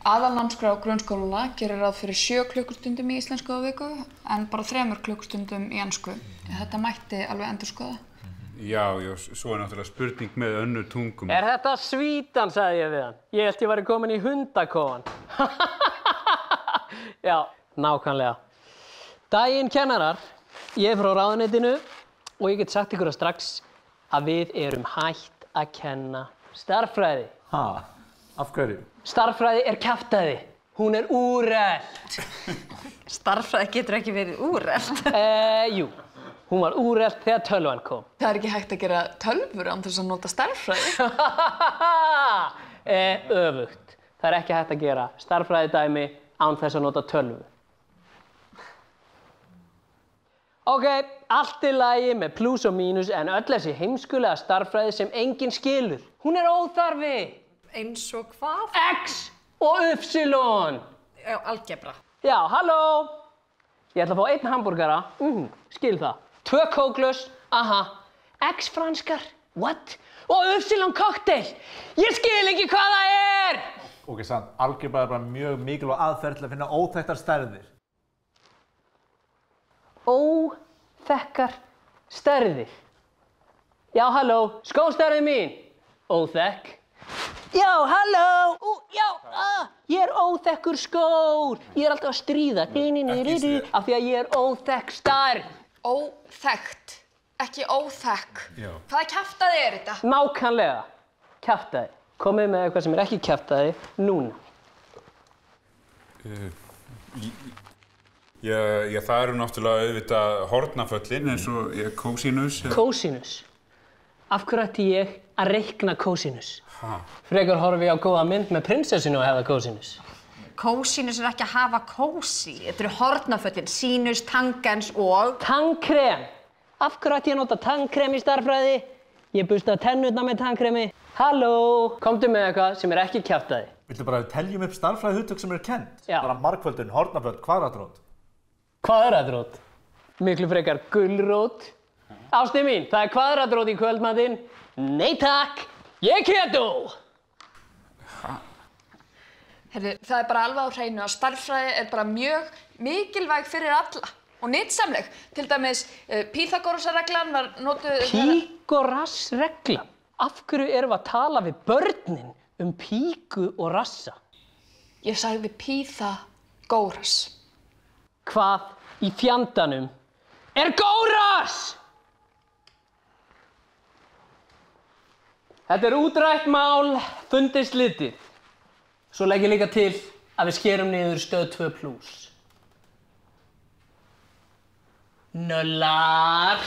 Aðalnámskrá grunnskólanna gerir ráð fyrir 7 klukkustundum í íslensku á viku en bara 3 klukkustundum í ensku. Þetta mætti alveg endurskoða. Já, svo náttúrulega spurning með önnur tungum. Þetta svítan, sagði ég við hann. Ég held ég væri komin í hundakofan. Já, nákvæmlega. Daginn kennarar, ég frá ráðuneytinu og ég get sagt ykkur strax að við erum hætt að kenna stærðfræði. Af hverju? Stærðfræði er kjaftæði. Hún er úrelt. Stærðfræði getur ekki verið úrelt. Jú. Hún var úrelt þegar tölvan kom. Það er ekki hægt að gera tölvur án þess að nota stærðfræði. Öfugt. Það er ekki hægt að gera stærðfræðidæmi án þess að nota tölvu. Ok, allt í lagi með plús og mínus en öll þessi heimskulega stærðfræði sem enginn skilur. Hún er óþarfi. Eins og hvað? X og Y. Algebra. Já, halló. Ég ætla að fá 1 hamborgara. Skil það. 2 kóklus, aha, X franskar, what? Og Y cocktail, ég skil ekki hvað það er! Ok, sant, algebra er bara mjög mikilvæg aðferð til að finna óþekktar stærðir. Óþekkar stærðir? Já, halló, skóstærðin mín? Óþekk. Já, halló, ég er óþekkur skór, ég er alltaf að stríða, af því að ég er óþekk stærð. Óþekkt, ekki óþekk. Hvaða kjaftæði er þetta? Nákvæmlega, kjaftæði. Komið með eitthvað sem er ekki kjaftæði núna. Það eru náttúrulega auðvitað hornaföllin eins og kósínus. Kósínus? Af hverju ætti ég að reikna kósínus? Frekar horfi ég á góða mynd með prinsessinu að hefða kósínus. Kósínus er ekki að hafa kósí. Þetta eru hornaföllin, sínus, tangens og... Tannkrem. Af hverju ætti ég að nota tannkrem í stærðfræði? Ég busta tennurnar með tannkremi. Halló. Komdu með eitthvað sem er ekki kjaftæði. Viltu bara teljum upp stærðfræðihugtök sem eru kennd? Já. Bara margföldun, hornaföll, kvadratrót. Kvadratrót? Miklu frekar gulrót. Ástin mín, það er kvadratrót í kvöldmatinn. Nei takk, ég keto. Heyrðu, það er bara alveg á hreinu að stærðfræði er bara mjög mikilvæg fyrir alla og nytsamleg. Til dæmis Pýþagórasarreglan var notuð... Pýþagórasreglan? Af hverju erum við að tala við börnin píku og rassa? Ég sagði Pýþagóras. Hvað í fjandanum er góras? Þetta er útrætt mál, fundið slitið. Svo legg ég líka til að við skerum niður stöð 2+. Nöllar!